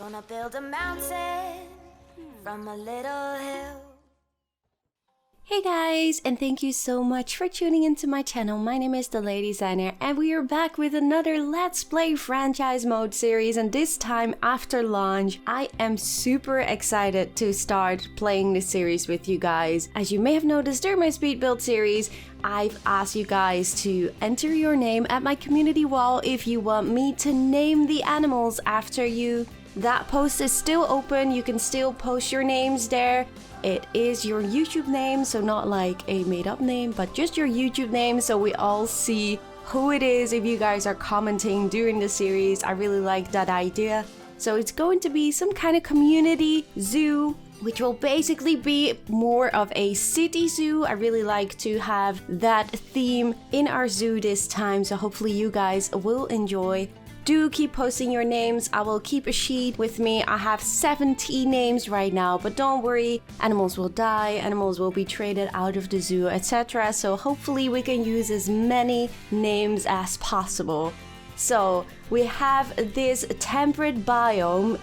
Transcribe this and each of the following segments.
Gonna build a mountain from a little hill. Hey guys, and thank you so much for tuning into my channel. My name is The Lady Designer, and we are back with another Let's Play franchise mode series, and this time after launch. I am super excited to start playing this series with you guys. As you may have noticed during my speed build series, I've asked you guys to enter your name at my community wall if you want me to name the animals after you. That post is still open. You can still post your names there. It is your YouTube name, so not like a made-up name, but just your YouTube name, so we all see who it is if you guys are commenting during the series. I really like that idea. So it's going to be some kind of community zoo, which will basically be more of a city zoo. I really like to have that theme in our zoo this time, so hopefully you guys will enjoy. Do keep posting your names. I will keep a sheet with me. I have 70 names right now, but don't worry, animals will die, animals will be traded out of the zoo, etc. So hopefully we can use as many names as possible. So we have this temperate biome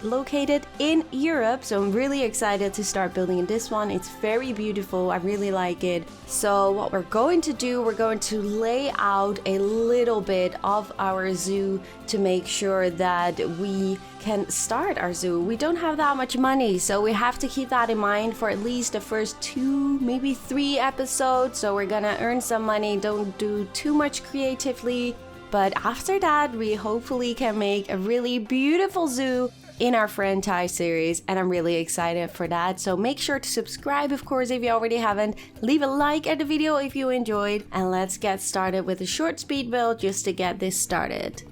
located in Europe, so I'm really excited to start building in this one. It's very beautiful. I really like it. So what we're going to do, we're going to lay out a little bit of our zoo to make sure that we can start our zoo. We don't have that much money, so we have to keep that in mind for at least the first 2, maybe 3 episodes. So we're gonna earn some money, don't do too much creatively, but after that we hopefully can make a really beautiful zoo in our franchise series, and I'm really excited for that. So make sure to subscribe, of course, if you already haven't. Leave a like at the video if you enjoyed, and let's get started with a short speed build just to get this started.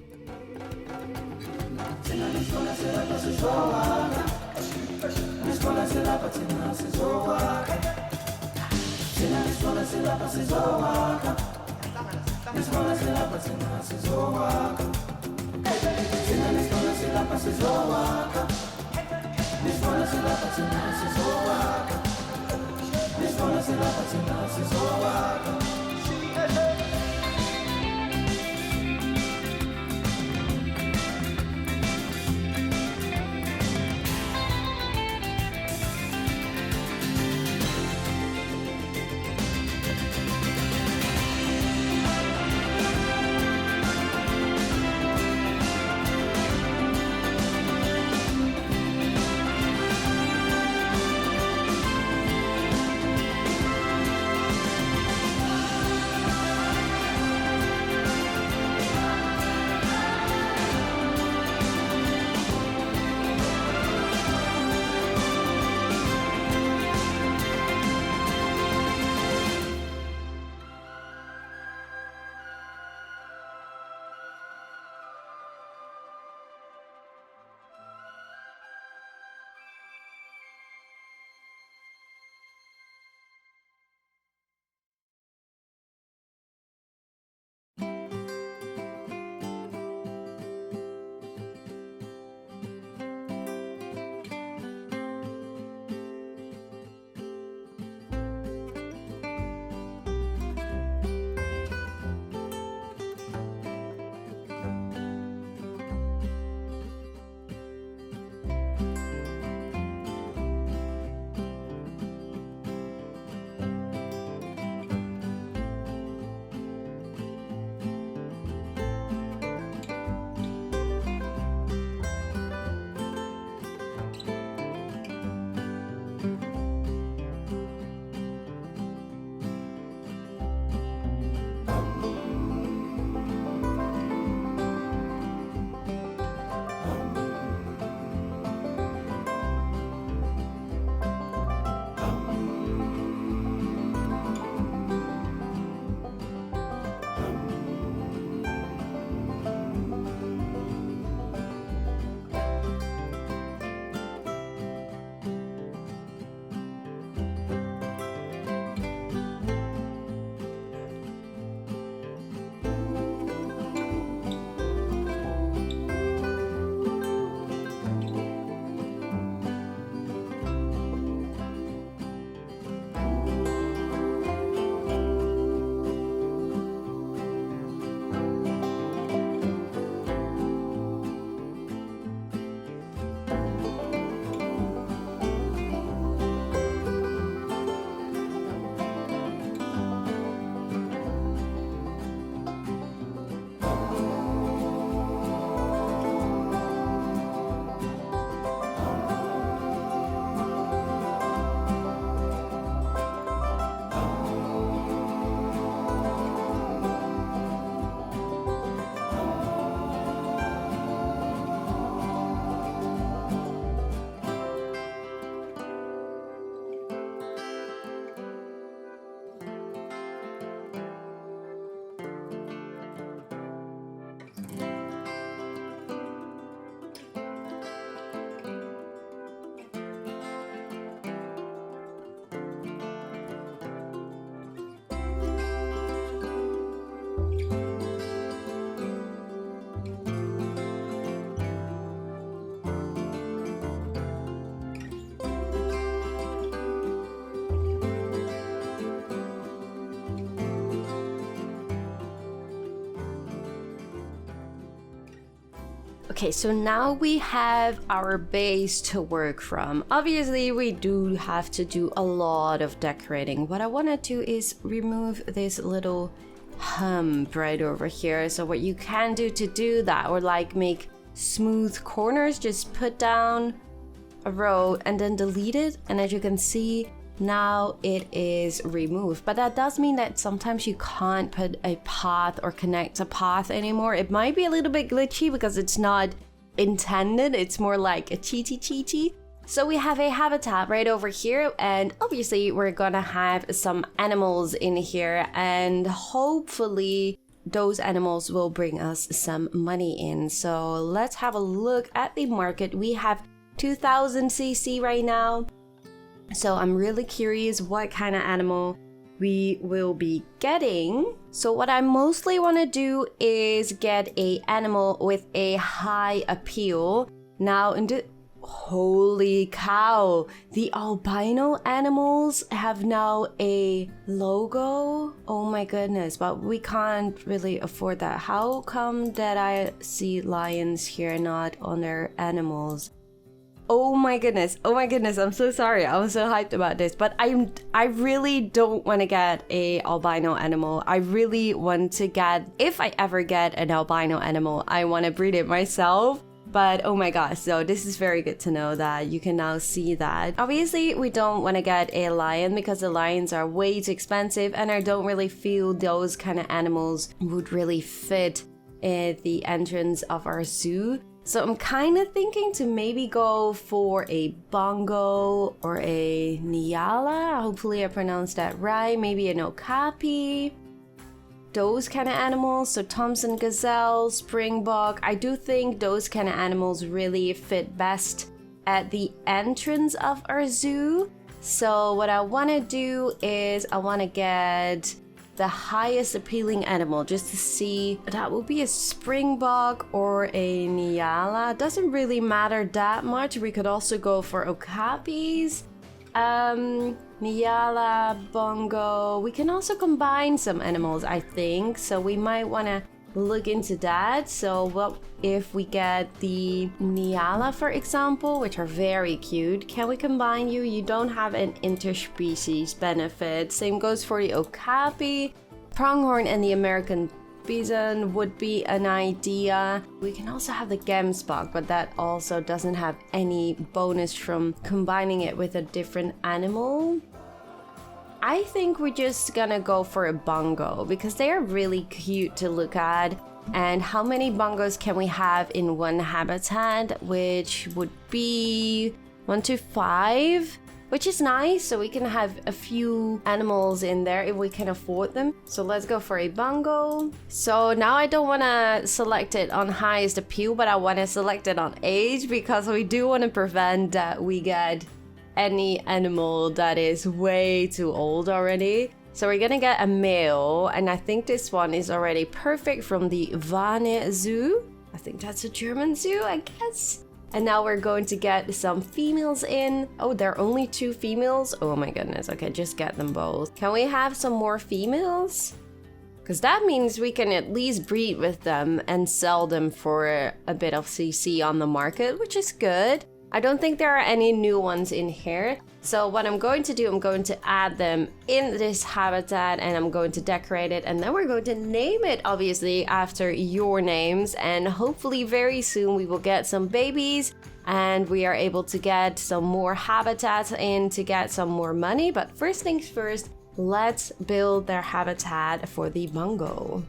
Okay, so now we have our base to work from. Obviously, we do have to do a lot of decorating. What I want to do is remove this little hump right over here. So what you can do to do that, or like make smooth corners, just put down a row and then delete it. And as you can see, now it is removed. But that does mean that sometimes you can't put a path or connect a path anymore. It might be a little bit glitchy because it's not intended. It's more like a cheaty. So we have a habitat right over here, and obviously we're gonna have some animals in here, and hopefully those animals will bring us some money in. So let's have a look at the market. We have 2000 CC right now. So I'm really curious what kind of animal we will be getting. So what I mostly want to do is get a animal with a high appeal. Now, holy cow, the albino animals have now a logo. Oh my goodness, but we can't really afford that. How come that I see lions here not on their animals? Oh my goodness, I'm so sorry. I was so hyped about this, but I really don't want to get a albino animal. I really want to get, if I ever get an albino animal, I want to breed it myself. But oh my gosh, so this is very good to know that you can now see that. Obviously, we don't want to get a lion because the lions are way too expensive, and I don't really feel those kind of animals would really fit at the entrance of our zoo. So I'm kind of thinking to maybe go for a bongo or a nyala. Hopefully I pronounced that right. Maybe an okapi. Those kind of animals. So Thompson gazelle, springbok. I do think those kind of animals really fit best at the entrance of our zoo. So what I want to do is I want to get the highest appealing animal just to see. That will be a springbok or a nyala. Doesn't really matter that much. We could also go for okapis, nyala, bongo. We can also combine some animals, I think, so we might want to look into that. So what if we get the nyala, for example, which are very cute? Can we combine you? You don't have an interspecies benefit. Same goes for the okapi. Pronghorn and the American bison would be an idea. We can also have the gemsbok, but that also doesn't have any bonus from combining it with a different animal. I think we're just gonna go for a bongo because they are really cute to look at. And how many bongos can we have in one habitat? Which would be 1 to 5, which is nice. So we can have a few animals in there if we can afford them. So let's go for a bongo. So now I don't want to select it on highest appeal, but I want to select it on age because we do want to prevent that we get any animal that is way too old already. So we're gonna get a male, and I think this one is already perfect from the Vane Zoo. I think that's a German zoo, I guess. And now we're going to get some females in. Oh, there are only 2 females? Oh my goodness, okay, just get them both. Can we have some more females? Because that means we can at least breed with them and sell them for a bit of CC on the market, which is good. I don't think there are any new ones in here. So what I'm going to do, I'm going to add them in this habitat and I'm going to decorate it. And then we're going to name it, obviously, after your names. And hopefully very soon we will get some babies and we are able to get some more habitats in to get some more money. But first things first, let's build their habitat for the bongo.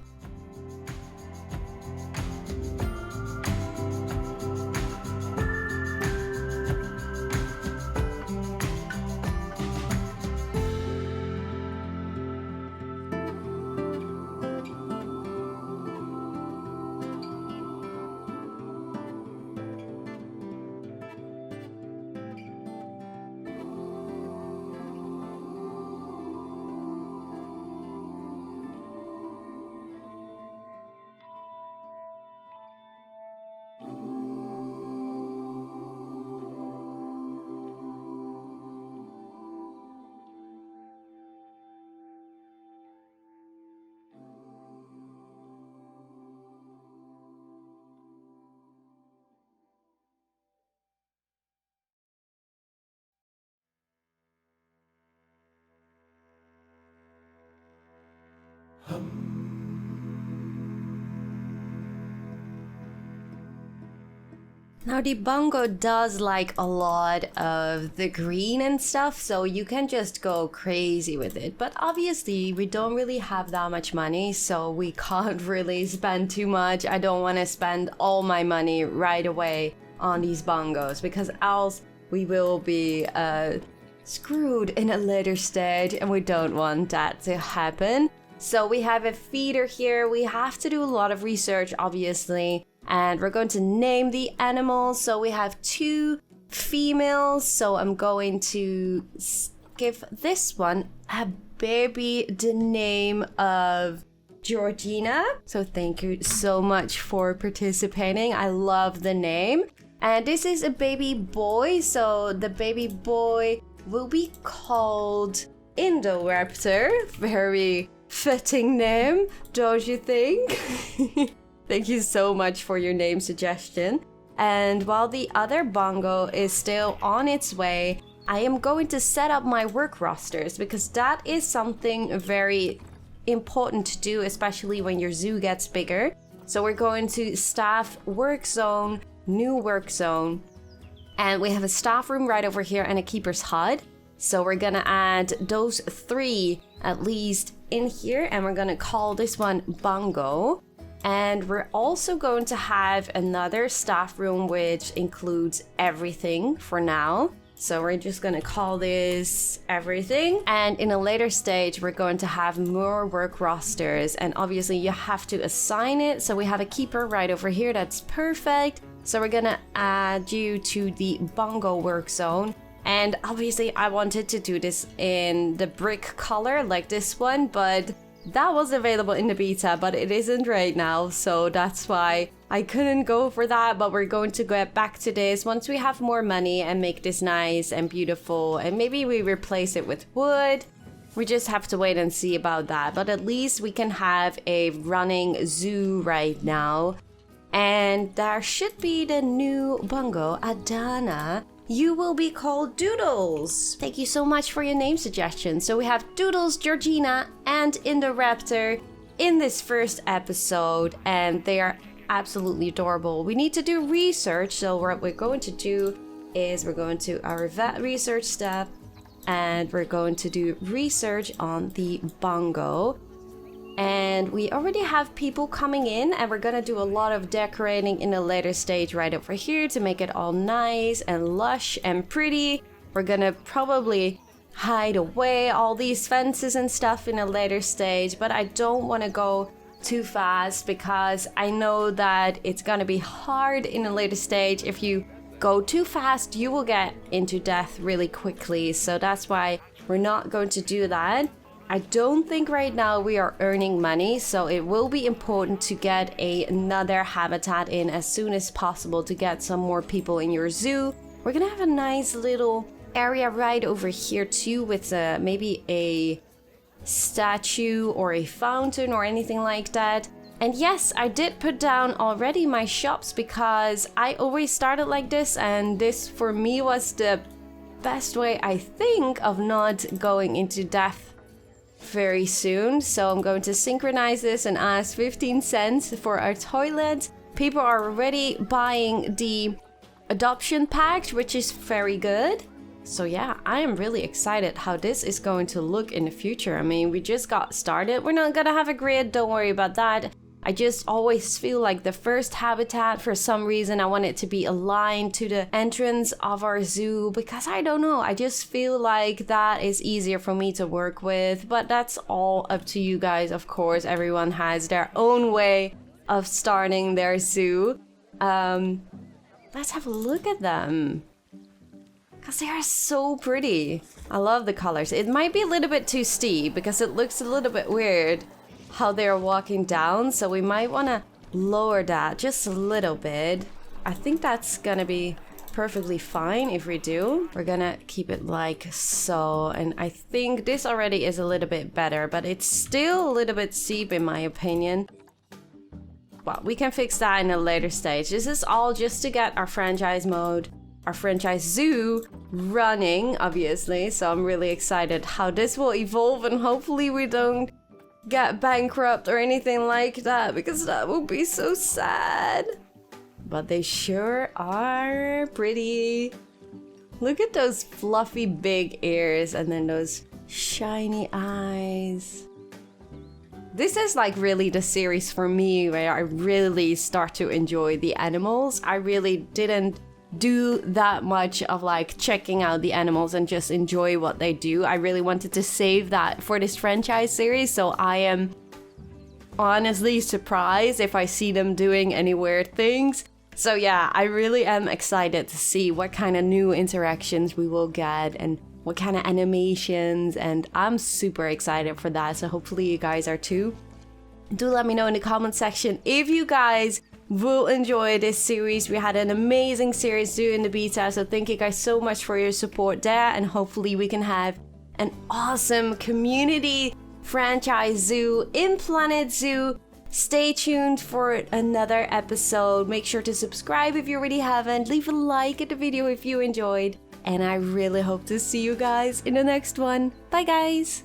Now the bongo does like a lot of the green and stuff, so you can just go crazy with it. But obviously we don't really have that much money, so we can't really spend too much. I don't want to spend all my money right away on these bongos because else we will be screwed in a later stage, and we don't want that to happen. So we have a feeder here. We have to do a lot of research, obviously. And we're going to name the animals. So we have 2 females. So I'm going to give this one a baby the name of Georgina. So thank you so much for participating. I love the name. And this is a baby boy. So the baby boy will be called Indoraptor. Very fitting name, don't you think? Thank you so much for your name suggestion. And while the other bongo is still on its way, I am going to set up my work rosters because that is something very important to do, especially when your zoo gets bigger. So we're going to staff work zone, new work zone, and we have a staff room right over here and a keeper's hut. So we're gonna add those 3 at least in here, and we're gonna call this one bongo. And we're also going to have another staff room which includes everything for now. So we're just gonna call this everything. And in a later stage, we're going to have more work rosters. And obviously you have to assign it. So we have a keeper right over here. That's perfect. So we're gonna add you to the bongo work zone. And obviously I wanted to do this in the brick color like this one, but that was available in the beta, but it isn't right now, so that's why I couldn't go for that. But we're going to get back to this once we have more money and make this nice and beautiful, and maybe we replace it with wood. We just have to wait and see about that, but at least we can have a running zoo right now. And there should be the new bongo, Adana. You will be called Doodles. Thank you so much for your name suggestion. So we have Doodles, Georgina, and Indoraptor in this first episode, and they are absolutely adorable. We need to do research, so what we're going to do is we're going to our vet research step, and we're going to do research on the bongo. And we already have people coming in, and we're gonna do a lot of decorating in a later stage right over here to make it all nice and lush and pretty. We're gonna probably hide away all these fences and stuff in a later stage, but I don't want to go too fast because I know that it's gonna be hard in a later stage. If you go too fast, you will get into death really quickly, so that's why we're not going to do that. I don't think right now we are earning money, so it will be important to get another habitat in as soon as possible to get some more people in your zoo. We're gonna have a nice little area right over here too with maybe a statue or a fountain or anything like that. And yes, I did put down already my shops because I always started like this, and this for me was the best way, I think, of not going into death very soon. So I'm going to synchronize this and ask 15 cents for our toilet. People are already buying the adoption pack, which is very good. So yeah, I am really excited how this is going to look in the future. I mean, we just got started. We're not gonna have a grid, don't worry about that. I just always feel like the first habitat, for some reason, I want it to be aligned to the entrance of our zoo because I don't know, I just feel like that is easier for me to work with. But that's all up to you guys, of course. Everyone has their own way of starting their zoo. Let's have a look at them because they are so pretty. I love the colors. It might be a little bit too steep because it looks a little bit weird how they're walking down, so we might want to lower that just a little bit. I think that's gonna be perfectly fine if we do. We're gonna keep it like so, and I think this already is a little bit better, but it's still a little bit steep in my opinion. Well, we can fix that in a later stage. This is all just to get our franchise mode, our franchise zoo running, obviously, so I'm really excited how this will evolve, and hopefully we don't get bankrupt or anything like that because that would be so sad. but they sure are pretty. Look at those fluffy big ears and then those shiny eyes. This is like really the series for me where I really start to enjoy the animals. I really didn't do that much of like checking out the animals and just enjoy what they do. I really wanted to save that for this franchise series, so I am honestly surprised if I see them doing any weird things. So yeah, I really am excited to see what kind of new interactions we will get and what kind of animations, and I'm super excited for that, so hopefully you guys are too. Do let me know in the comment section if you guys will enjoy this series. We had an amazing series doing the beta, so thank you guys so much for your support there, and hopefully we can have an awesome community franchise zoo in Planet Zoo. Stay tuned for another episode. Make sure to subscribe if you already haven't. Leave a like at the video if you enjoyed. And I really hope to see you guys in the next one. Bye guys!